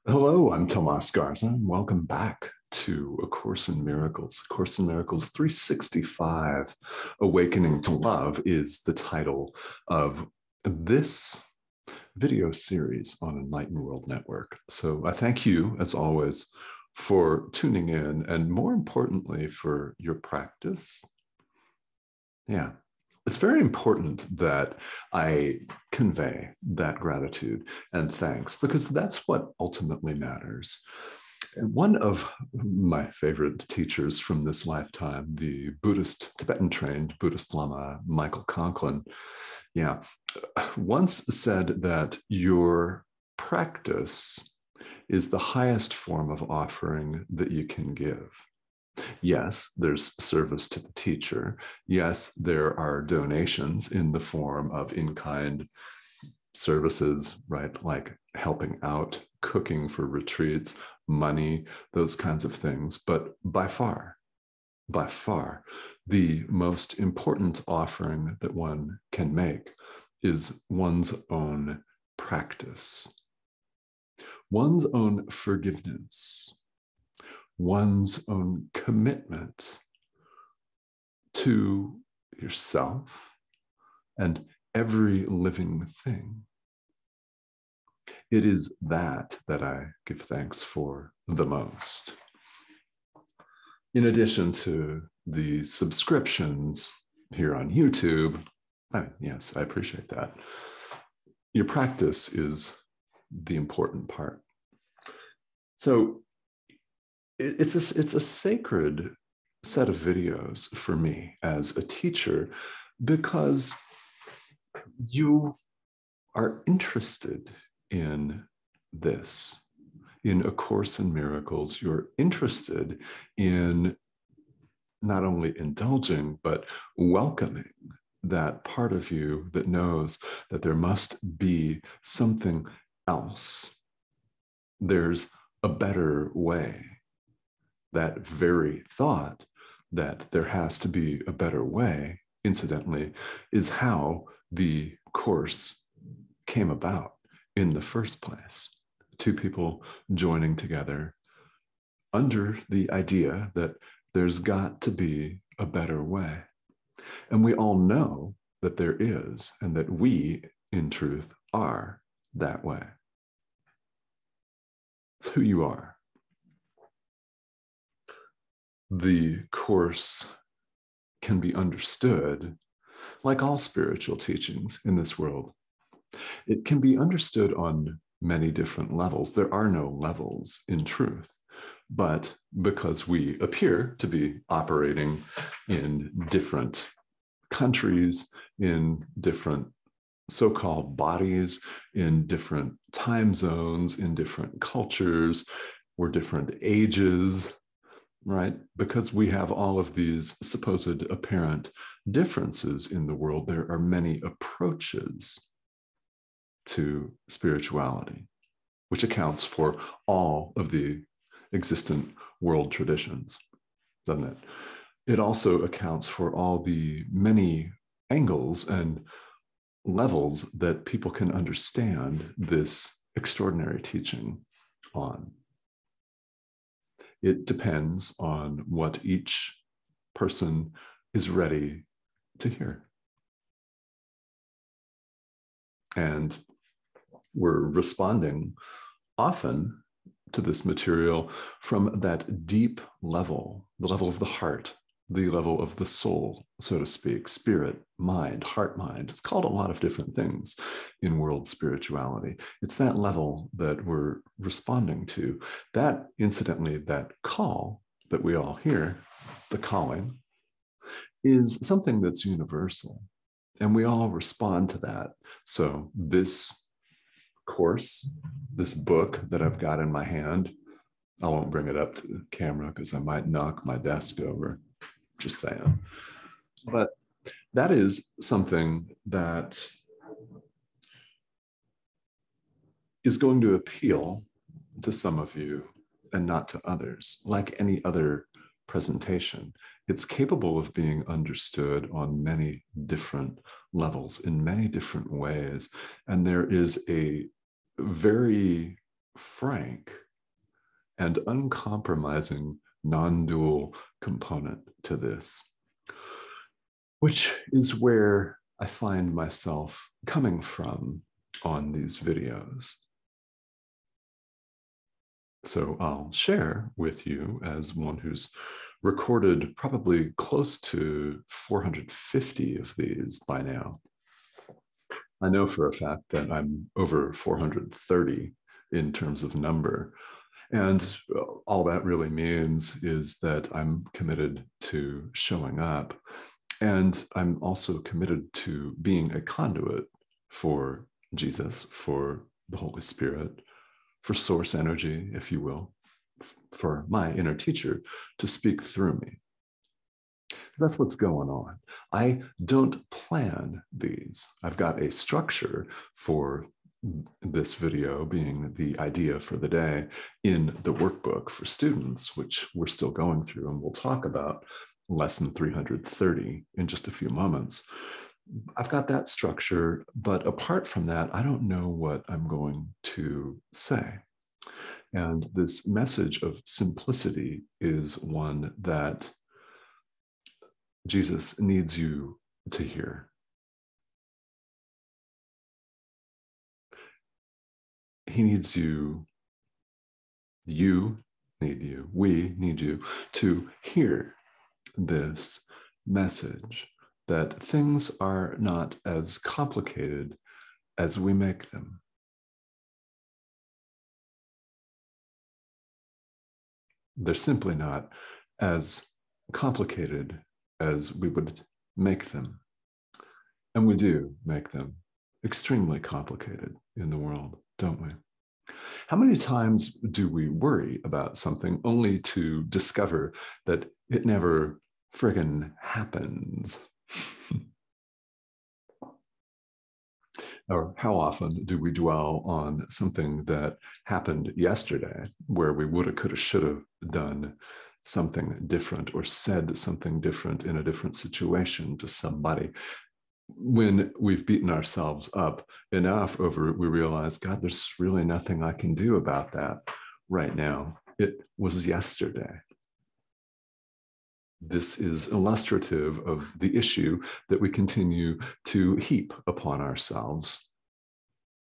Hello, I'm Tomas Garza, and welcome back to A Course in Miracles. A Course in Miracles 365, Awakening to Love is the title of this video series on Enlightened World Network. So I thank you, as always, for tuning in, and more importantly, for your practice. Yeah. It's very important that I convey that gratitude and thanks, because that's what ultimately matters. And one of my favorite teachers from this lifetime, the Buddhist, Tibetan trained Buddhist Lama Michael Conklin, once said that your practice is the highest form of offering that you can give. Yes, there's service to the teacher. Yes, there are donations in the form of in-kind services, right? Like helping out, cooking for retreats, money, those kinds of things. But by far, the most important offering that one can make is one's own practice, one's own forgiveness, one's own commitment to yourself and every living thing. It is that I give thanks for the most. In addition to the subscriptions here on YouTube, yes, I appreciate that. Your practice is the important part. So it's a sacred set of videos for me as a teacher, because you are interested in this, in A Course in Miracles. You're interested in not only indulging, but welcoming that part of you that knows that there must be something else. There's a better way. That very thought that there has to be a better way, incidentally, is how the Course came about in the first place. Two people joining together under the idea that there's got to be a better way. And we all know that there is, and that we, in truth, are that way. It's who you are. The Course can be understood like all spiritual teachings in this world. It can be understood on many different levels. There are no levels in truth, but because we appear to be operating in different countries, in different so-called bodies, in different time zones, in different cultures, we're different ages, right? Because we have all of these supposed apparent differences in the world, there are many approaches to spirituality, which accounts for all of the existent world traditions, doesn't it? It also accounts for all the many angles and levels that people can understand this extraordinary teaching on. It depends on what each person is ready to hear. And we're responding often to this material from that deep level, the level of the heart, the level of the soul, so to speak, spirit, mind, heart, mind. It's called a lot of different things in world spirituality. It's that level that we're responding to. That, incidentally, that call that we all hear, the calling, is something that's universal. And we all respond to that. So this course, this book that I've got in my hand, I won't bring it up to the camera because I might knock my desk over, just saying. But that is something that is going to appeal to some of you and not to others. Like any other presentation, it's capable of being understood on many different levels, in many different ways. And there is a very frank and uncompromising non-dual component to this, which is where I find myself coming from on these videos. So I'll share with you, as one who's recorded probably close to 450 of these by now. I know for a fact that I'm over 430 in terms of number. And all that really means is that I'm committed to showing up. And I'm also committed to being a conduit for Jesus, for the Holy Spirit, for source energy, if you will, for my inner teacher to speak through me. That's what's going on. I don't plan these. I've got a structure for this video being the idea for the day in the workbook for students, which we're still going through, and we'll talk about lesson 330 in just a few moments. I've got that structure, but apart from that, I don't know what I'm going to say. And this message of simplicity is one that Jesus needs you to hear. He needs you, we need you to hear this message that things are not as complicated as we make them. They're simply not as complicated as we would make them. And we do make them extremely complicated in the world, don't we? How many times do we worry about something only to discover that it never friggin' happens? Or how often do we dwell on something that happened yesterday where we woulda, coulda, shoulda done something different or said something different in a different situation to somebody? When we've beaten ourselves up enough over it, we realize, God, there's really nothing I can do about that right now. It was yesterday. This is illustrative of the issue that we continue to heap upon ourselves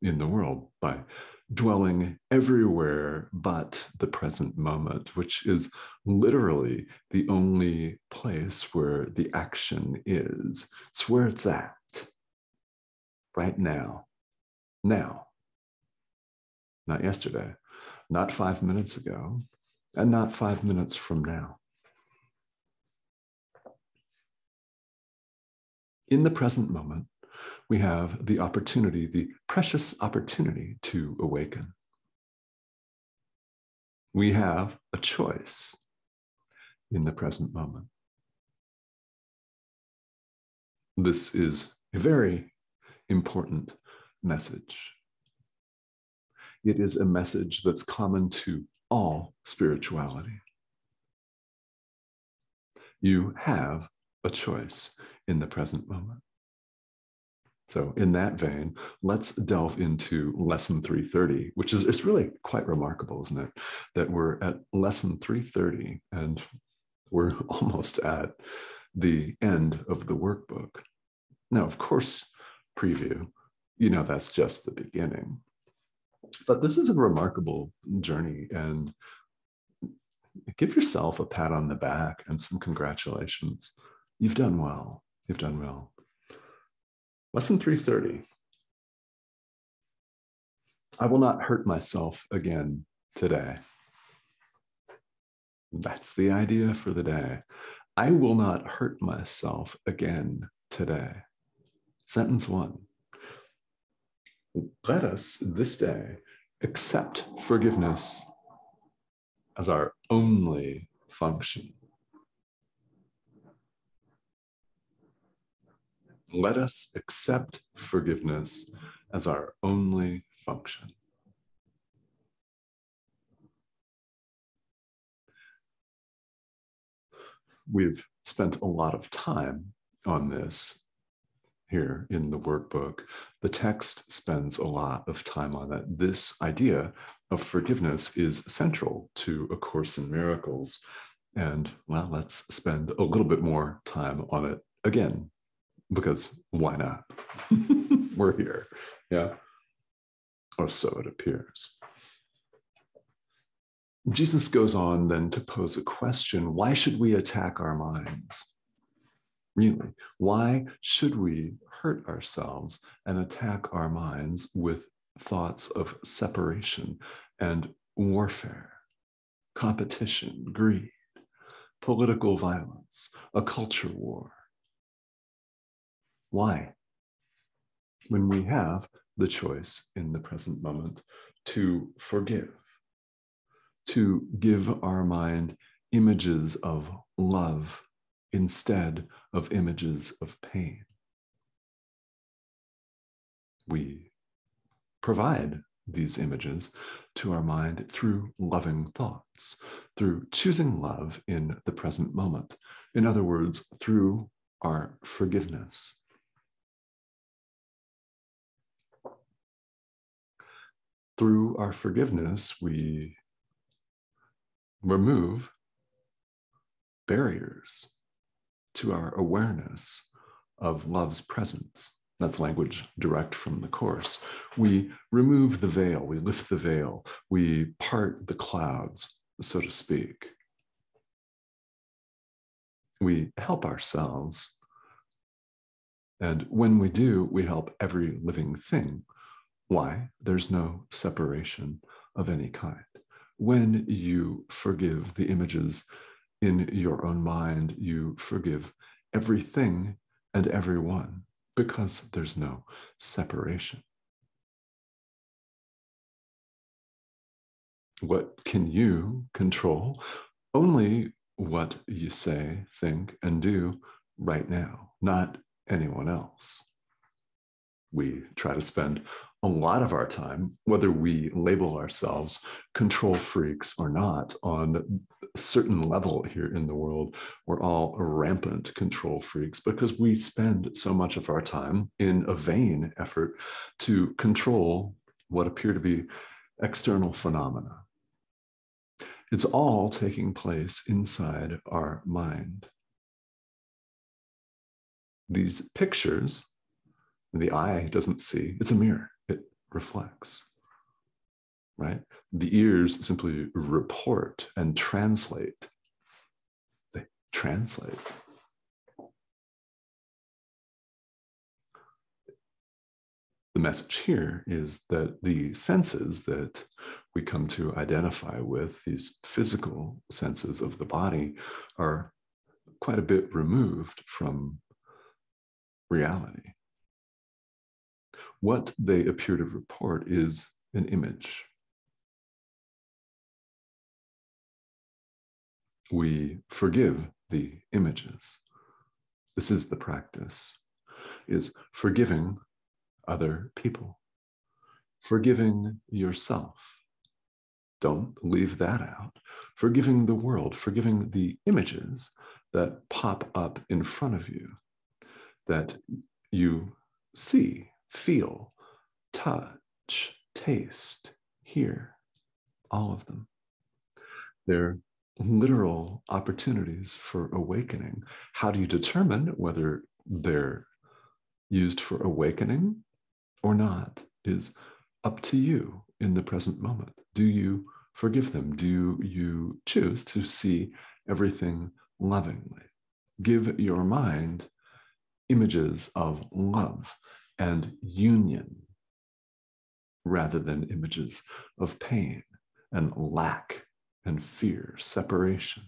in the world by dwelling everywhere but the present moment, which is literally the only place where the action is. It's where it's at, right now. Now, not yesterday, not 5 minutes ago, and not 5 minutes from now. In the present moment, we have the opportunity, the precious opportunity to awaken. We have a choice in the present moment. This is a very important message. It is a message that's common to all spirituality. You have a choice in the present moment. So in that vein, let's delve into lesson 330, which is, it's really quite remarkable, isn't it? That we're at lesson 330 and we're almost at the end of the workbook. Now, of course, preview, you know, that's just the beginning. But this is a remarkable journey, and give yourself a pat on the back and some congratulations. You've done well. You've done well. Lesson 330. I will not hurt myself again today. That's the idea for the day. I will not hurt myself again today. Sentence 1. Let us this day accept forgiveness as our only function. Let us accept forgiveness as our only function. We've spent a lot of time on this here in the workbook. The text spends a lot of time on that. This idea of forgiveness is central to A Course in Miracles. And well, let's spend a little bit more time on it again, because why not? We're here, yeah? Or so it appears. Jesus goes on then to pose a question: why should we attack our minds? Really, why should we hurt ourselves and attack our minds with thoughts of separation and warfare, competition, greed, political violence, a culture war? Why? When we have the choice in the present moment to forgive, to give our mind images of love instead of images of pain. We provide these images to our mind through loving thoughts, through choosing love in the present moment. In other words, through our forgiveness. Through our forgiveness, we remove barriers to our awareness of love's presence. That's language direct from the Course. We remove the veil, we lift the veil, we part the clouds, so to speak. We help ourselves. And when we do, we help every living thing. Why? There's no separation of any kind. When you forgive the images in your own mind, you forgive everything and everyone, because there's no separation. What can you control? Only what you say, think, and do right now, not anyone else. We try to spend a lot of our time, whether we label ourselves control freaks or not, on a certain level here in the world. We're all rampant control freaks because we spend so much of our time in a vain effort to control what appear to be external phenomena. It's all taking place inside our mind. These pictures, the eye doesn't see, it's a mirror, it reflects, right? The ears simply report and translate. They translate. The message here is that the senses that we come to identify with, these physical senses of the body, are quite a bit removed from reality. What they appear to report is an image. We forgive the images. This is the practice, is forgiving other people, forgiving yourself. Don't leave that out. Forgiving the world, forgiving the images that pop up in front of you, that you see, feel, touch, taste, hear, all of them. They're literal opportunities for awakening. How do you determine whether they're used for awakening or not is up to you in the present moment. Do you forgive them? Do you choose to see everything lovingly? Give your mind images of love and union rather than images of pain and lack and fear, separation.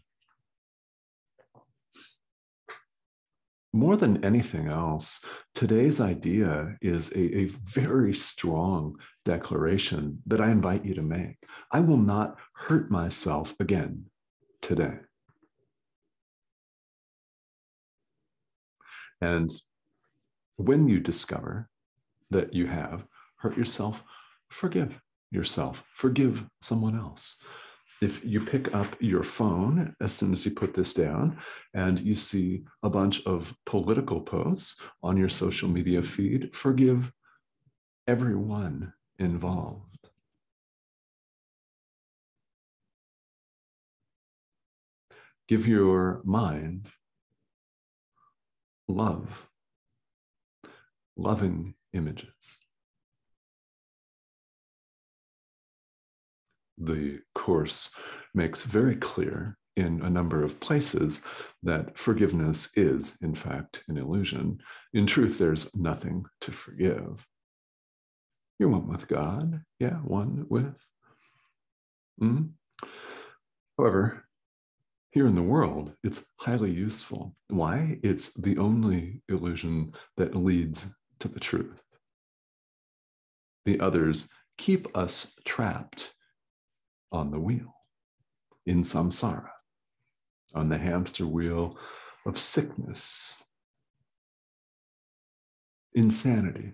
More than anything else, today's idea is a very strong declaration that I invite you to make. I will not hurt myself again today. And when you discover that you have hurt yourself, forgive yourself, forgive someone else. If you pick up your phone as soon as you put this down and you see a bunch of political posts on your social media feed, forgive everyone involved. Give your mind love, loving images. The Course makes very clear in a number of places that forgiveness is, in fact, an illusion. In truth, there's nothing to forgive. You're one with God. Yeah, one with. However, here in the world, it's highly useful. Why? It's the only illusion that leads to the truth. The others keep us trapped on the wheel, in samsara, on the hamster wheel of sickness, insanity.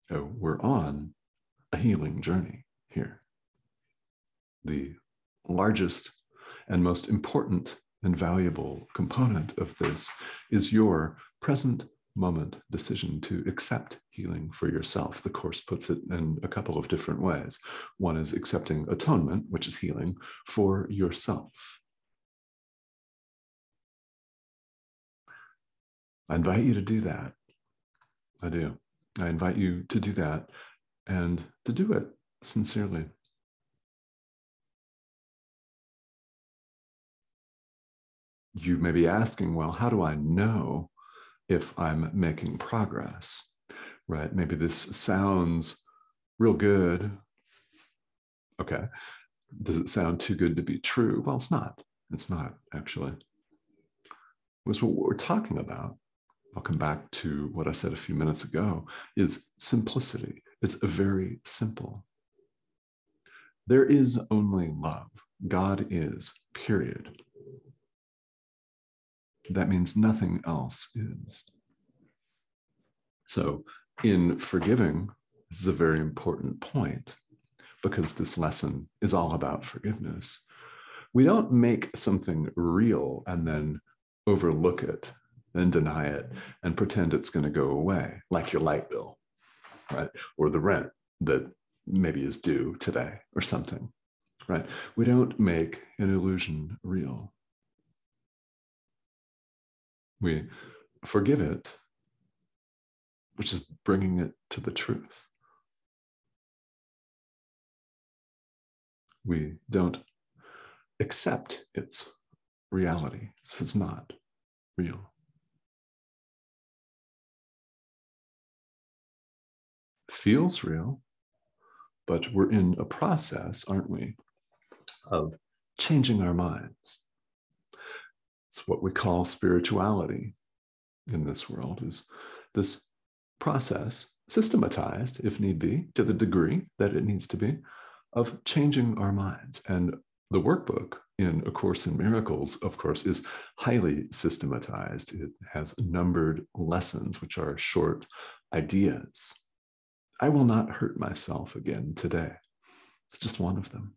So we're on a healing journey here. The largest and most important and valuable component of this is your present moment decision to accept healing for yourself. The Course puts it in a couple of different ways. One is accepting atonement, which is healing for yourself. I invite you to do that. I do. I invite you to do that and to do it sincerely. You may be asking, well, how do I know if I'm making progress? Right? Maybe this sounds real good. Okay. Does it sound too good to be true? Well, it's not. It's not, actually. Because what we're talking about, I'll come back to what I said a few minutes ago, is simplicity. It's very simple. There is only love. God is, period. That means nothing else is. So in forgiving, this is a very important point because this lesson is all about forgiveness. We don't make something real and then overlook it and deny it and pretend it's going to go away, like your light bill, right? Or the rent that maybe is due today or something, right? We don't make an illusion real. We forgive it, which is bringing it to the truth. We don't accept its reality. This is not real. It feels real, but we're in a process, aren't we, of changing our minds. It's what we call spirituality in this world, is this process, systematized, if need be, to the degree that it needs to be, of changing our minds. And the workbook in A Course in Miracles, of course, is highly systematized. It has numbered lessons, which are short ideas. I will not hurt myself again today. It's just one of them.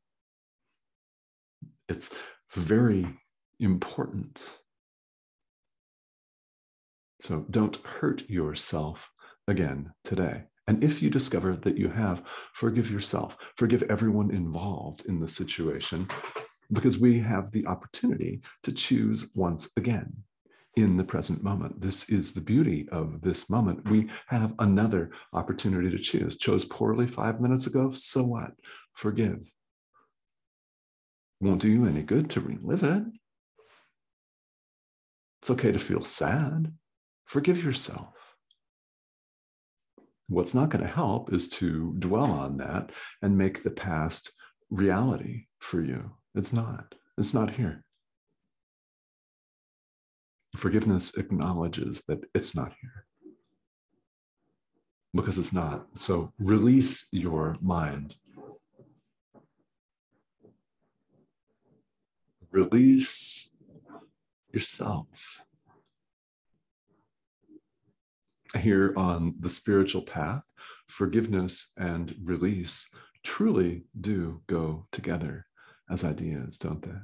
It's very important. So don't hurt yourself again today. And if you discover that you have, forgive yourself. Forgive everyone involved in the situation, because we have the opportunity to choose once again in the present moment. This is the beauty of this moment. We have another opportunity to choose. Chose poorly 5 minutes ago, so what? Forgive. Won't do you any good to relive it. It's okay to feel sad. Forgive yourself. What's not going to help is to dwell on that and make the past reality for you. It's not. It's not here. Forgiveness acknowledges that it's not here, because it's not. So release your mind. Release yourself. Here on the spiritual path, forgiveness and release truly do go together as ideas, don't they?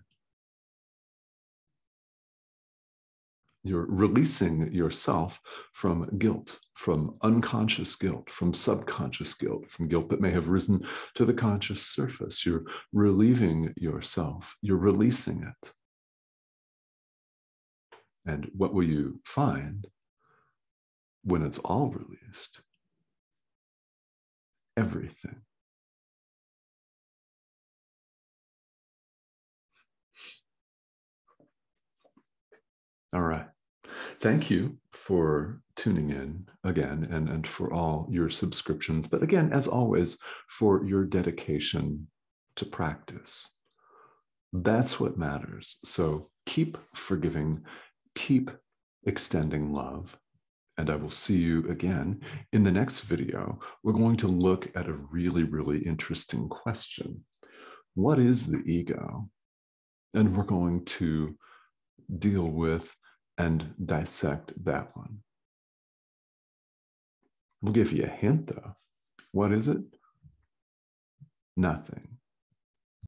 You're releasing yourself from guilt, from unconscious guilt, from subconscious guilt, from guilt that may have risen to the conscious surface. You're relieving yourself. You're releasing it. And what will you find when it's all released? Everything. All right. Thank you for tuning in again and for all your subscriptions. But again, as always, for your dedication to practice. That's what matters. So keep forgiving, keep extending love. And I will see you again in the next video. We're going to look at a really, really interesting question. What is the ego? And we're going to deal with and dissect that one. We'll give you a hint though. What is it? Nothing.